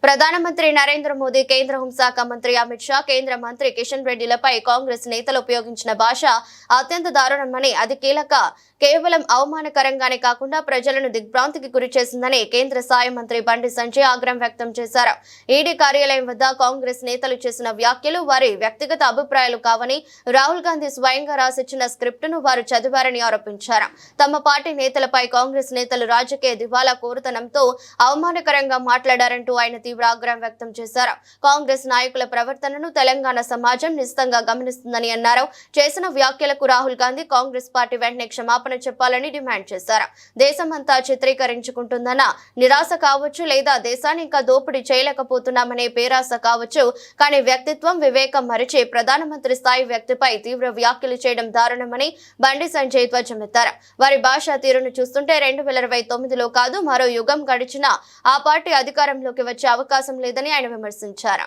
ప్రధానమంత్రి నరేంద్ర మోదీ, కేంద్ర హోంశాఖ మంత్రి అమిత్ షా, కేంద్ర మంత్రి కిషన్ రెడ్డిలపై కాంగ్రెస్ నేతలు ఉపయోగించిన భాష అత్యంత దారుణమని, అది కేవలం అవమానకరంగానే కాకుండా ప్రజలను దిగ్భ్రాంతికి గురి చేసిందని కేంద్ర సాయ మంత్రి బండి సంజయ్ ఆగ్రహం వ్యక్తం చేశారు. ఈడీ కార్యాలయం వద్ద కాంగ్రెస్ నేతలు చేసిన వ్యాఖ్యలు వారి వ్యక్తిగత అభిప్రాయాలు కావని, రాహుల్ గాంధీ స్వయంగా రాసిచ్చిన స్క్రిప్టును వారు చదివారని ఆరోపించారు. తమ పార్టీ నేతలపై కాంగ్రెస్ నేతలు రాజకీయ దివాలా కోరుతనంతో అవమానకరంగా మాట్లాడారంటూ ఆయన తీవ్ర ఆగ్రహం వ్యక్తం చేశారు. కాంగ్రెస్ నాయకుల ప్రవర్తనను తెలంగాణ సమాజం నిశితంగా గమనిస్తుందని అన్నారు. చేసిన వ్యాఖ్యలకు రాహుల్ గాంధీ, కాంగ్రెస్ పార్టీ వెంటనే క్షమాపణ చెప్పాలని డిమాండ్ చేశారు. దేశమంతా చిత్రీకరించుకుంటుందన్న నిరాశ కావచ్చు, లేదా దేశాన్ని ఇంకా దోపిడీ చేయలేకపోతున్నామనే పేరాస కావచ్చు, కానీ వ్యక్తిత్వం, వివేకం మరిచి ప్రధానమంత్రి స్థాయి వ్యక్తిపై తీవ్ర వ్యాఖ్యలు చేయడం దారుణమని బండి సంజయ్ ధ్వజమెత్తారు. వారి భాషా తీరును చూస్తుంటే 2029లో కాదు, మరో యుగం గడిచినా ఆ పార్టీ అధికారంలోకి వచ్చే అవకాశం లేదని ఆయన విమర్శించారు.